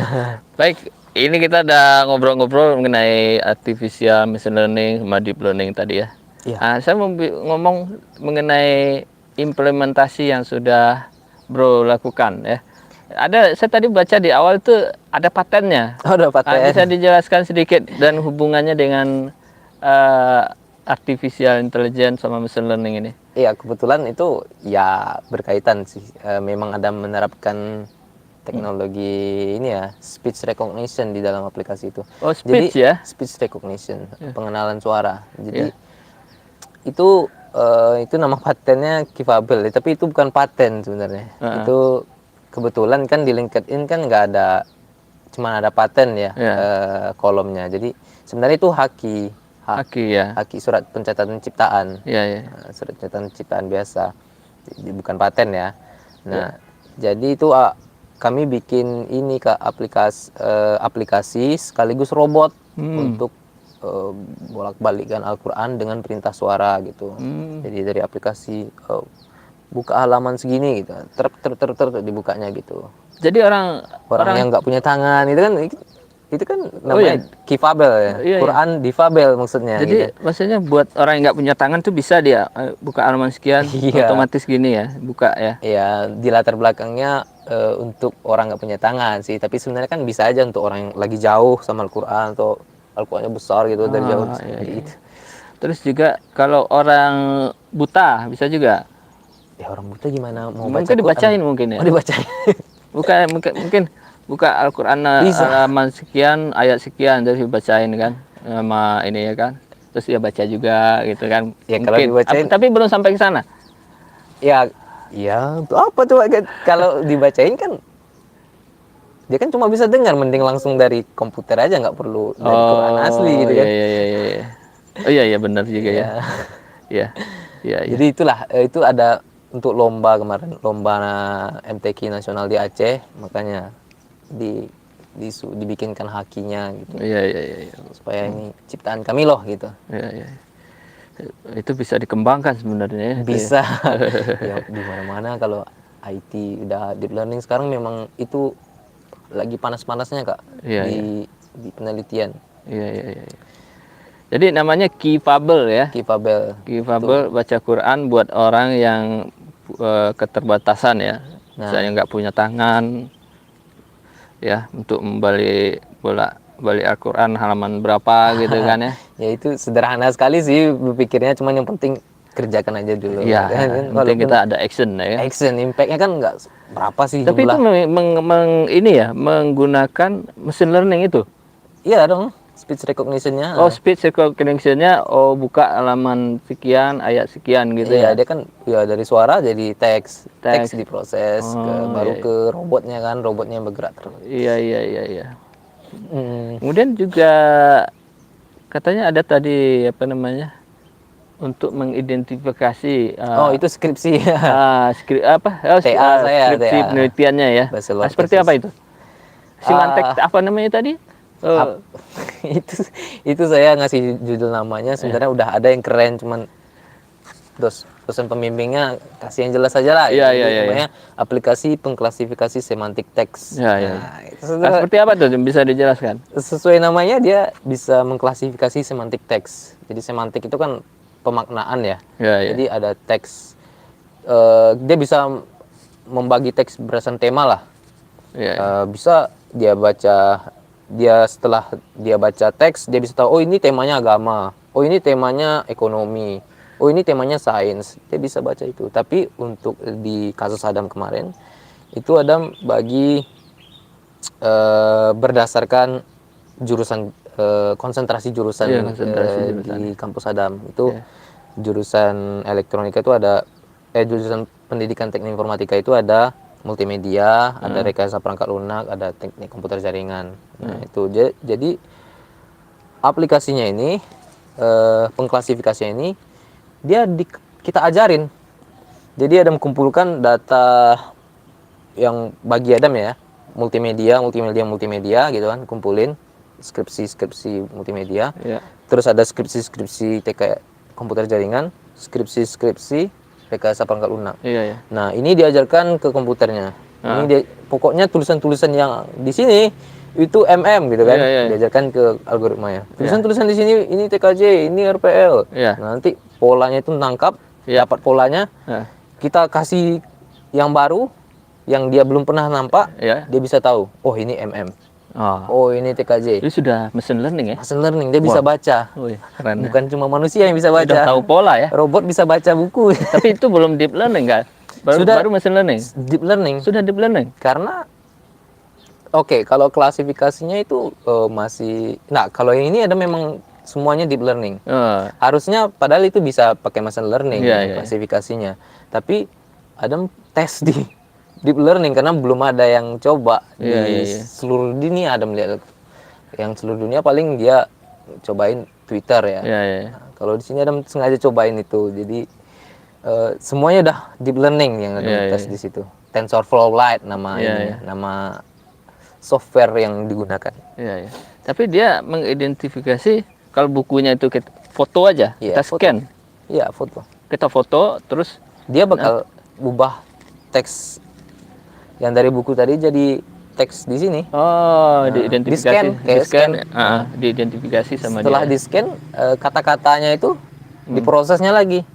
Baik, ini kita udah ngobrol-ngobrol mengenai artificial machine learning sama deep learning tadi ya. Iya. Saya mau ngomong mengenai implementasi yang sudah Bro lakukan ya. Saya tadi baca di awal tuh ada patennya. Oh, ada paten. Bisa dijelaskan sedikit dan hubungannya dengan artificial intelligence sama machine learning ini? Iya, kebetulan itu ya berkaitan sih. Memang ada menerapkan teknologi ini ya, speech recognition di dalam aplikasi itu. Oh, speech. Jadi, ya? Speech recognition, pengenalan suara. Jadi itu nama patennya Kifabel, tapi itu bukan paten sebenarnya. Itu kebetulan kan di LinkedIn kan nggak ada, cuma ada paten ya, kolomnya. Jadi sebenarnya itu haki surat pencatatan ciptaan. Surat pencatatan ciptaan biasa, jadi bukan paten ya. Nah, jadi itu kami bikin ini aplikasi sekaligus robot untuk bolak-balikkan Al-Quran dengan perintah suara gitu. Jadi dari aplikasi buka halaman segini gitu, dibukanya gitu. Jadi orang yang nggak punya tangan itu kan namanya Kifabel ya. Quran difabel maksudnya. Jadi gitu. Maksudnya buat orang yang nggak punya tangan tuh bisa dia buka halaman sekian otomatis gini ya, buka ya. Iya, di latar belakangnya untuk orang nggak punya tangan sih, tapi sebenarnya kan bisa aja untuk orang yang lagi jauh sama Al-Quran atau Al-Qurannya besar gitu dari jauh. Gitu. Terus juga kalau orang buta bisa juga. Ya orang buta gimana mau mungkin baca dibacain Quran? Mungkin ya. Oh, dibacain. mungkin buka Al-Quran halaman sekian, ayat sekian, terus dibacain kan sama ini ya kan. Terus dia baca juga gitu kan. Ya kalau dibacain. Tapi belum sampai ke sana. Ya untuk apa coba kalau dibacain kan dia kan cuma bisa dengar, mending langsung dari komputer aja, nggak perlu dari Quran asli gitu kan. Iya. Oh iya benar juga ya. Iya. Jadi itulah, itu ada untuk lomba kemarin, lomba MTQ nasional di Aceh, makanya dibikinkan hakinya gitu. Iya. Supaya ini ciptaan kami loh gitu. Iya. Itu bisa dikembangkan sebenarnya. Bisa. Ya di mana-mana kalau IT udah deep learning sekarang memang itu lagi panas-panasnya Kak. Di penelitian. Iya. Jadi namanya Kifabel ya. Kifabel baca Quran buat orang yang keterbatasan ya. Misalnya nggak punya tangan ya, untuk balik Al-Quran halaman berapa gitu kan ya. Ya itu sederhana sekali sih berpikirnya, cuman yang penting kerjakan aja dulu. Iya, penting kita ada action ya. Action, impact-nya kan nggak berapa sih tapi jumlah. itu ini ya, menggunakan machine learning itu? Iya dong, speech recognition-nya. Oh, speech recognition-nya, buka halaman sekian, ayat sekian gitu iya, ya? dia kan ya dari suara jadi teks diproses, baru ke robotnya kan, robotnya bergerak terus. Iya. Kemudian juga katanya ada tadi apa namanya, untuk mengidentifikasi itu skripsi. TA saya skripsi penelitiannya ya. Seperti apa itu? Semantik apa namanya tadi? Itu saya ngasih judul namanya, sebenarnya udah ada yang keren, cuman dosen pembimbingnya kasih yang jelas aja lah. Namanya aplikasi pengklasifikasi semantik teks. Seperti apa tuh, bisa dijelaskan? Sesuai namanya, dia bisa mengklasifikasi semantik teks. Jadi semantik itu kan pemaknaan ya. Jadi ada teks, dia bisa membagi teks berdasarkan tema lah. Bisa dia baca, setelah dia baca teks, dia bisa tahu, oh ini temanya agama, oh ini temanya ekonomi, oh ini temanya sains. Dia bisa baca itu. Tapi untuk di kasus Adam kemarin, itu Adam bagi berdasarkan jurusan, konsentrasi jurusan, di kampus Adam. Itu jurusan elektronika itu ada, jurusan pendidikan teknik informatika itu ada multimedia, ada rekayasa perangkat lunak, ada teknik komputer jaringan. Nah, itu jadi aplikasinya ini, pengklasifikasinya ini, dia kita ajarin. Jadi Adam kumpulkan data yang bagi Adam ya, multimedia gitu kan, kumpulin skripsi multimedia. Terus ada skripsi TK komputer jaringan, skripsi rekayasa perangkat lunak. Nah, ini diajarkan ke komputernya. Ini pokoknya tulisan-tulisan yang di sini itu gitu kan, diajarkan ke algoritmanya. Tulisan-tulisan di sini ini TKJ, ini RPL. Nah, nanti polanya itu nangkap, dapat polanya, kita kasih yang baru, yang dia belum pernah nampak, dia bisa tahu, oh ini oh ini TKJ. Itu sudah machine learning ya? Machine learning, dia bisa baca. Keren. Bukan cuma manusia yang bisa baca. Sudah tahu pola ya? Robot bisa baca buku. Tapi itu belum deep learning kan? Baru machine learning? Deep learning. Sudah deep learning? Karena, kalau klasifikasinya itu masih, kalau yang ini ada memang semuanya deep learning. Harusnya padahal itu bisa pakai machine learning, klasifikasinya. Tapi Adam tes di deep learning karena belum ada yang coba di seluruh dunia. Adam lihat yang seluruh dunia paling dia cobain Twitter ya. Nah, kalau di sini Adam sengaja cobain itu. Jadi semuanya udah deep learning yang ada tes di situ. TensorFlow Lite nama software yang digunakan. Tapi dia mengidentifikasi, kalau bukunya itu kita foto aja, kita scan. Iya, foto. Kita foto, terus dia bakal ubah teks yang dari buku tadi jadi teks di sini. Diidentifikasi. Diidentifikasi sama setelah dia. Setelah di scan, kata-katanya itu diprosesnya lagi.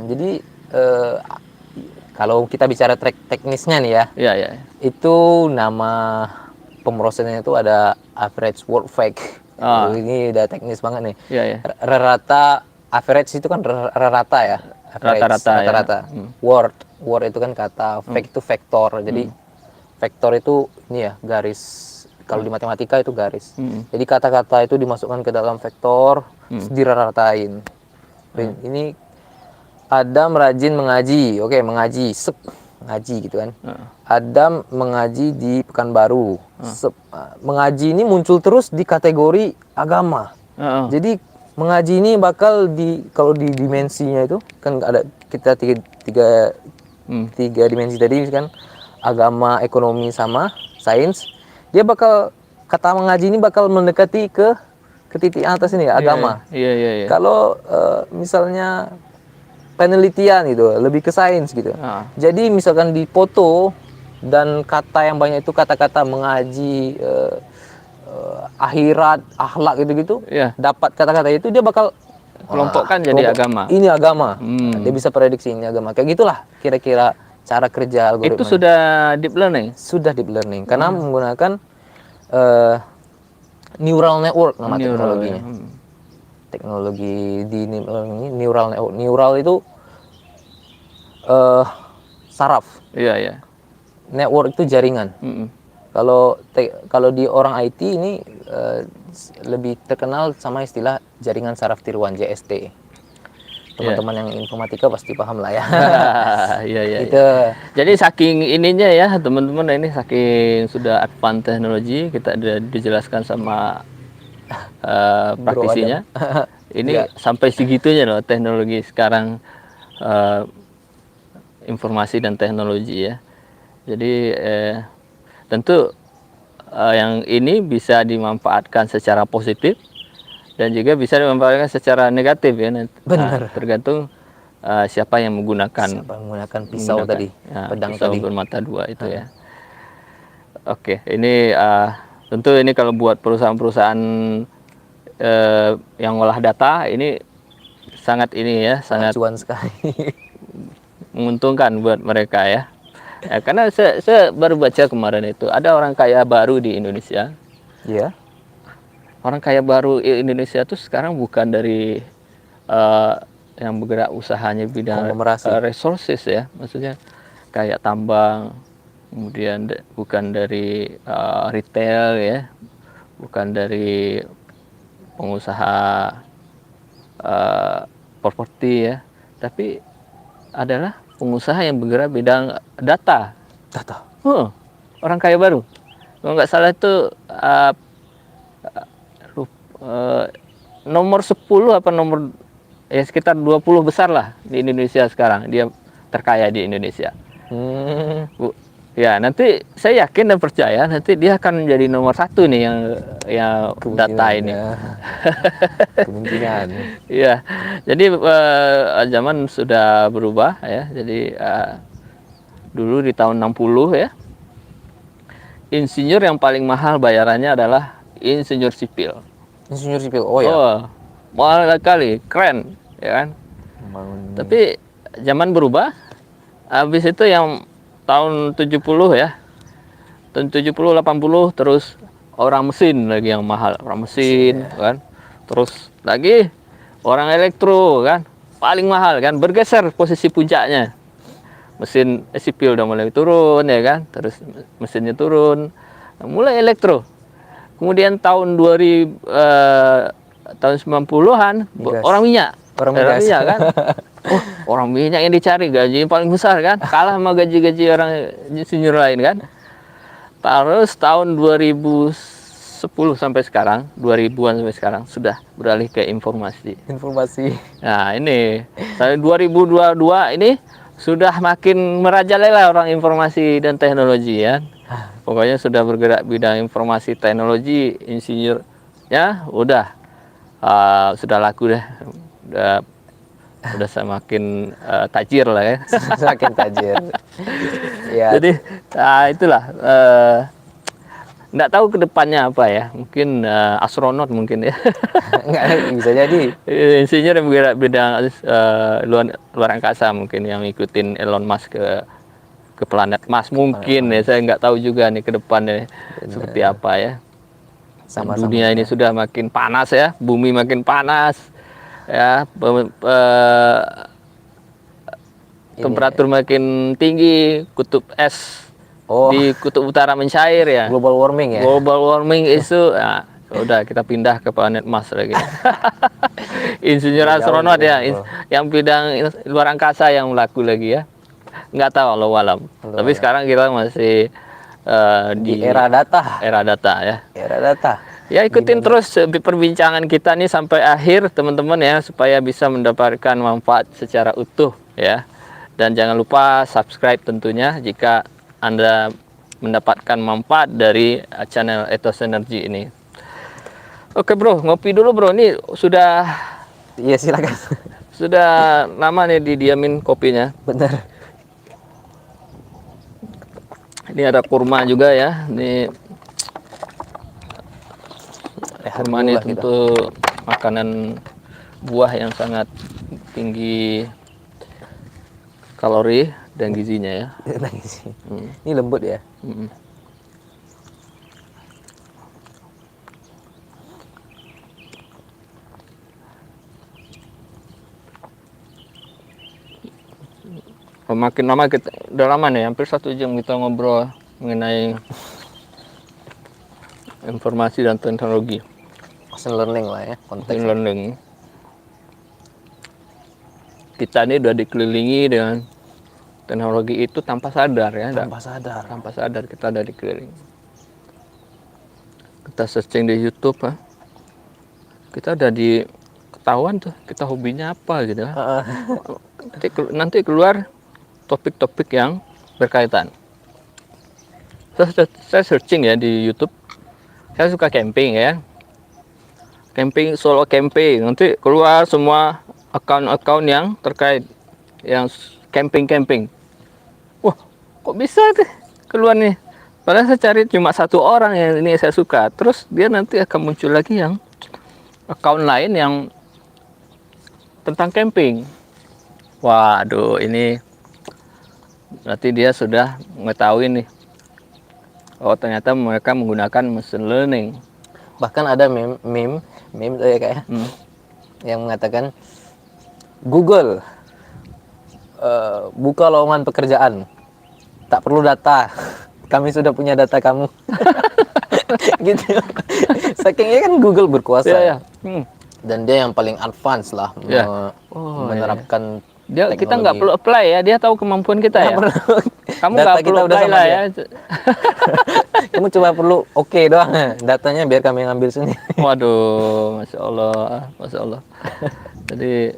Jadi kalau kita bicara teknisnya nih ya, itu nama pemrosesannya itu ada average word fake. Ini udah teknis banget nih. Rata average itu kan rata ya. Rata-rata. Word itu kan kata, fake itu vektor. Jadi vektor itu ini ya, garis. Kalau di matematika itu garis. Jadi kata-kata itu dimasukkan ke dalam vektor, diraratain. Ini Adam rajin mengaji. Mengaji, ngaji gitu kan. Adam mengaji di Pekanbaru. Mengaji ini muncul terus di kategori agama. Jadi mengaji ini bakal kalau di dimensinya itu kan ada kita tiga dimensi tadi kan, agama, ekonomi sama sains. Dia bakal, kata mengaji ini bakal mendekati ke titik atas ini ya, agama. Kalau misalnya penelitian gitu, lebih ke sains gitu. Jadi misalkan di foto dan kata yang banyak itu kata-kata mengaji, akhirat, akhlak gitu-gitu, dapat kata-kata itu dia bakal kelompokkan jadi agama. Ini agama. Dia bisa prediksi ini agama. Kayak gitulah kira-kira cara kerja algoritma. Itu sudah deep learning? Sudah deep learning karena menggunakan neural network nama teknologinya. teknologi di neural itu saraf. Iya. Network itu jaringan. Kalau di orang IT ini lebih terkenal sama istilah jaringan saraf tiruan, JST. Teman-teman yang informatika pasti paham lah ya. Iya. Itu. Jadi saking ininya ya teman-teman, ini saking sudah advance teknologi, kita udah dijelaskan sama praktisinya. Ini sampai segitunya loh teknologi sekarang, informasi dan teknologi ya. Jadi tentu yang ini bisa dimanfaatkan secara positif dan juga bisa dimanfaatkan secara negatif ya. Benar. Tergantung siapa yang menggunakan pisau tadi, pedang pisau tadi bermata dua itu ya. Oke, ini tentu ini kalau buat perusahaan-perusahaan yang olah data ini sangat ini ya, sangat cuan sekali. menguntungkan buat mereka ya. Karena saya baru baca kemarin itu ada orang kaya baru di Indonesia. Iya. Orang kaya baru Indonesia tuh sekarang bukan dari yang bergerak usahanya bidang resources ya, maksudnya kayak tambang, kemudian bukan dari retail ya, bukan dari pengusaha properti ya, tapi adalah pengusaha yang bergerak bidang data. Orang kaya baru. Kalau nggak salah itu nomor 10 apa nomor ya sekitar 20 besar lah di Indonesia sekarang, dia terkaya di Indonesia. Ya nanti saya yakin dan percaya nanti dia akan menjadi nomor 1 nih yang data ini. Kemungkinan. Iya, jadi zaman sudah berubah ya. Jadi dulu di tahun 60 ya, insinyur yang paling mahal bayarannya adalah insinyur sipil. Insinyur sipil, oh ya. Mahal sekali, keren, ya kan? Tapi zaman berubah, habis itu yang tahun 70 ya, tahun 70, 80 terus orang mesin lagi yang mahal, orang mesin, kan? Terus lagi orang elektro kan, paling mahal kan, bergeser posisi puncaknya. Mesin sipil udah mulai turun ya kan, terus mesinnya turun, mulai elektro. Kemudian tahun 90-an orang minyak kan. Orang minyak yang dicari, gaji paling besar kan, kalah sama gaji-gaji orang insinyur lain kan. Terus tahun 2010 sampai sekarang, 2000-an sampai sekarang sudah beralih ke informasi. Nah, ini tahun 2022 ini sudah makin merajalela orang informasi dan teknologi ya. Pokoknya sudah bergerak bidang informasi teknologi, insinyur ya udah sudah laku deh, udah semakin tajir lah ya. Semakin tajir. Ya. Jadi itulah, nggak tahu kedepannya apa ya, mungkin astronot mungkin ya. Nggak, bisa jadi insinyur yang bergerak bidang luar angkasa, mungkin yang ngikutin Elon Musk ke planet Mars mungkin ya. Saya nggak tahu juga nih ke depannya seperti apa ya. Dunia ini sudah makin panas ya, bumi makin panas ya, temperatur makin tinggi, kutub es di kutub utara mencair ya. Global warming ya. Global warming isu. Nah, udah kita pindah ke planet Mars lagi. Insinyur astronot ya, yang bidang luar angkasa yang laku lagi ya. Nggak tahu Allah alam. Tapi sekarang kita masih di era data. Era data ya. Era data. Ya ikutin terus perbincangan kita nih sampai akhir teman-teman ya, supaya bisa mendapatkan manfaat secara utuh ya. Dan jangan lupa subscribe tentunya jika Anda mendapatkan manfaat dari channel Ethos Energy ini. Oke bro, ngopi dulu bro. Ini sudah. Iya silakan. Sudah lama nih didiamin kopinya. Bener. Ini ada kurma juga ya. Ini kurma ini tentu makanan buah yang sangat tinggi kalori dan gizinya ya. Ini lembut ya. makin lama kita udah lama nih, hampir 1 jam kita ngobrol mengenai informasi dan teknologi. Machine learning lah ya konteksnya. Machine learning. Kita ini udah dikelilingi dengan teknologi itu tanpa sadar ya. Tanpa sadar kita udah dikelilingi. Kita searching di YouTube, kita udah ketahuan tuh kita hobinya apa gitu. Nanti keluar topik-topik yang berkaitan. Saya searching ya di YouTube. Saya suka camping ya. Camping, solo camping. Nanti keluar semua akun-akun yang terkait yang camping. Wah, kok bisa tuh keluar nih? Padahal saya cari cuma 1 orang yang ini saya suka. Terus dia nanti akan muncul lagi yang akun lain yang tentang camping. Waduh, ini berarti dia sudah mengetahui nih. Oh, ternyata mereka menggunakan machine learning. Bahkan ada meme tuh ya kayak yang mengatakan Google buka lowongan pekerjaan, tak perlu data, kami sudah punya data kamu. Gitu. Sakingnya kan Google berkuasa. Dan dia yang paling advance lah menerapkan kita nggak perlu apply ya, dia tahu kemampuan kita ya. Kamu data nggak perlu kita udah apply sama lah dia. ya. Kamu cuma perlu oke doang, datanya biar kami ngambil sendiri. Waduh, masya Allah. Jadi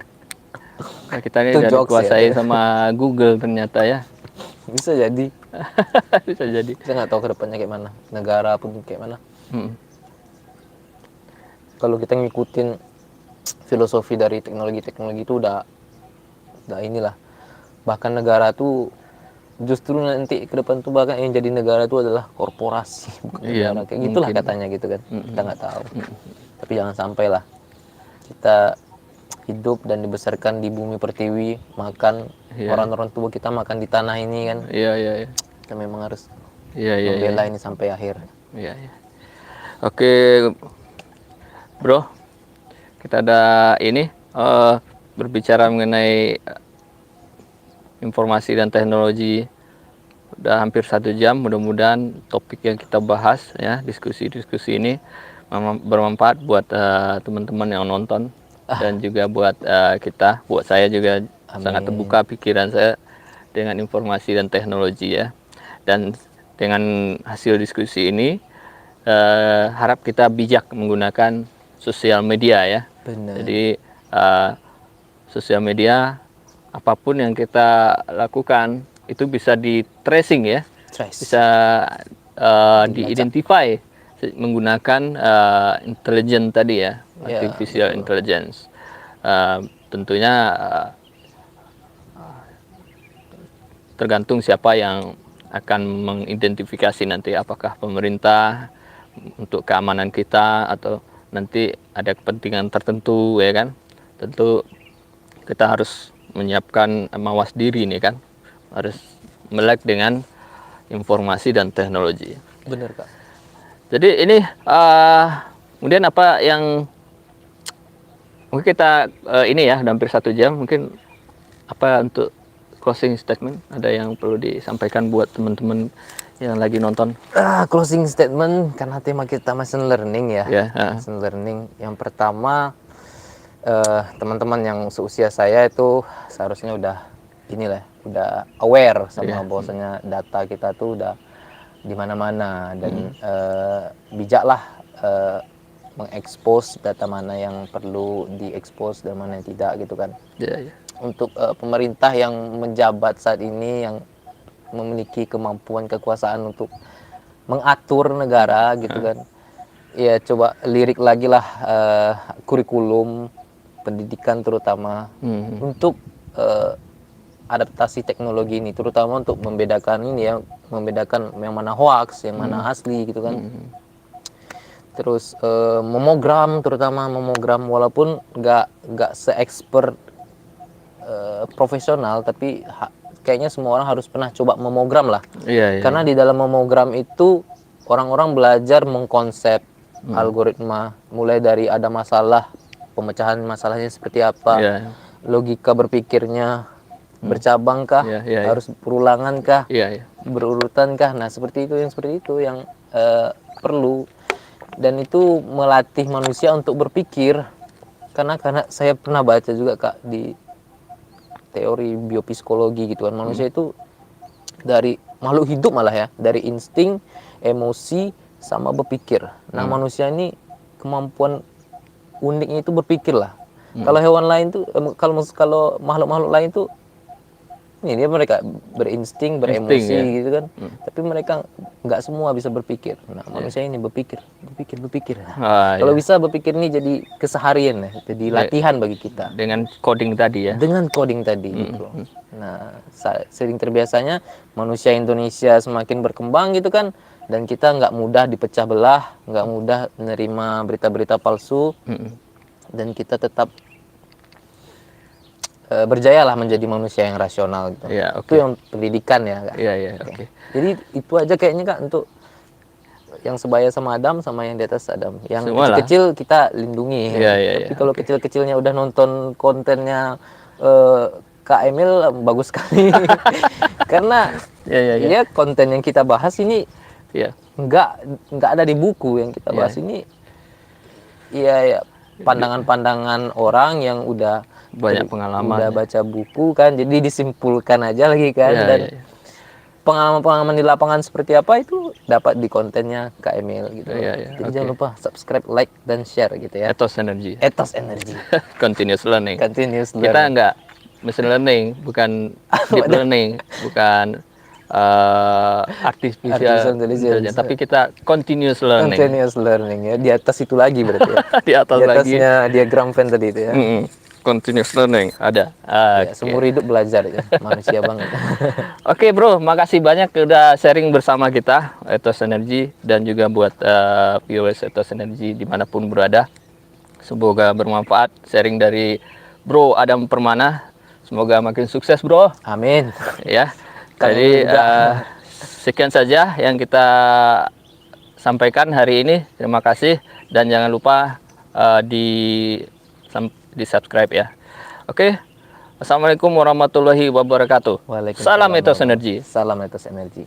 kita ini udah dikuasai sama Google ternyata ya. Bisa jadi. Bisa jadi. Kita nggak tahu kedepannya kayak mana, negara pun kayak mana. Kalau kita ngikutin filosofi dari teknologi itu udah inilah. Bahkan negara tuh justru nanti ke depan tuh bahkan yang jadi negara itu adalah korporasi, bukan negara. Kayak gitulah katanya gitu kan. Kita nggak tahu. Tapi jangan sampai lah kita hidup dan dibesarkan di bumi pertiwi, makan orang-orang tua kita makan di tanah ini kan. Iya. Kita memang harus membela ini sampai akhir. Iya. Oke, bro, kita ada ini berbicara mengenai informasi dan teknologi udah hampir 1 jam. Mudah-mudahan topik yang kita bahas ya, diskusi ini bermanfaat buat teman-teman yang nonton dan juga buat kita, buat saya juga. Amin. Sangat terbuka pikiran saya dengan informasi dan teknologi ya. Dan dengan hasil diskusi ini harap kita bijak menggunakan sosial media ya. Benar. Jadi sosial media apapun yang kita lakukan itu bisa di tracing ya, bisa diidentify menggunakan intelijen tadi ya, artificial intelligence. Tentunya tergantung siapa yang akan mengidentifikasi nanti, apakah pemerintah untuk keamanan kita atau nanti ada kepentingan tertentu ya kan. Tentu kita harus menyiapkan mawas diri nih kan, harus melek dengan informasi dan teknologi. Benar Kak. Jadi ini kemudian apa yang mungkin kita ini ya udah hampir 1 jam, mungkin apa untuk closing statement ada yang perlu disampaikan buat teman-teman yang lagi nonton? Closing statement karena tema kita machine learning ya. Machine learning yang pertama, teman-teman yang seusia saya itu seharusnya udah aware sama bahwasanya data kita tuh udah di mana-mana dan bijaklah mengekspos data mana yang perlu diekspos dan mana yang tidak gitu kan. Untuk pemerintah yang menjabat saat ini yang memiliki kemampuan kekuasaan untuk mengatur negara gitu kan. Ya coba lirik lagi lah kurikulum pendidikan terutama untuk adaptasi teknologi ini, terutama untuk membedakan ini ya, membedakan yang mana hoax, yang mana asli gitu kan. Terus terutama memogram walaupun nggak se-expert profesional, tapi kayaknya semua orang harus pernah coba memogram lah. Karena di dalam memogram itu orang-orang belajar mengkonsep algoritma, mulai dari ada masalah, pemecahan masalahnya seperti apa, logika berpikirnya, bercabang kah, harus berulangan kah, berurutan kah. Nah, seperti itu yang perlu, dan itu melatih manusia untuk berpikir. Karena saya pernah baca juga Kak di teori biopsikologi gitu kan, manusia itu dari makhluk hidup malah ya, dari insting, emosi, sama berpikir. Nah, manusia ini kemampuan uniknya itu berpikir lah. Kalau hewan lain tuh, kalau makhluk-makhluk lain tuh, ini dia mereka berinsting, beremosi gitu kan. Tapi mereka nggak semua bisa berpikir. Nah, manusia ini berpikir. Nah, kalau bisa berpikir ini jadi keseharian ya, jadi latihan bagi kita. Dengan coding tadi ya. Dengan coding tadi gitu. Nah, sering terbiasanya manusia Indonesia semakin berkembang gitu kan, dan kita nggak mudah dipecah belah, nggak mudah menerima berita-berita palsu, dan kita tetap berjayalah menjadi manusia yang rasional gitu. Itu yang pendidikan ya Kak. Jadi itu aja kayaknya Kak untuk yang sebaya sama Adam sama yang di atas Adam. Yang kecil-kecil kita lindungi. Tapi kalau kecil-kecilnya udah nonton kontennya Kak Emil, bagus sekali. Karena ya konten yang kita bahas ini nggak ada di buku yang kita bahas ini. Ya pandangan-pandangan orang yang udah banyak pengalaman, udah baca buku kan, jadi disimpulkan aja lagi kan. Dan pengalaman-pengalaman di lapangan seperti apa itu dapat di kontennya Kak Emil gitu. Jadi jangan lupa subscribe, like, dan share gitu ya. Ethos Energy. Continuous learning. Kita nggak machine learning, bukan deep learning, bukan artificial intelligence, tapi kita continuous learning ya, di atas itu lagi berarti ya. Di atasnya diagram Venn tadi itu ya. Continuous learning ada. Seumur hidup belajar ya, manusia banget. Oke bro, makasih banyak udah sharing bersama kita Ethos Energy, dan juga buat viewers Ethos Energy dimanapun berada. Semoga bermanfaat sharing dari Bro Adam Permana. Semoga makin sukses bro. Amin. Ya. Jadi sekian saja yang kita sampaikan hari ini. Terima kasih, dan jangan lupa di subscribe ya. Oke. Assalamualaikum warahmatullahi wabarakatuh. Waalaikumsalam. Salam Ethos Energy. Salam Ethos Energy.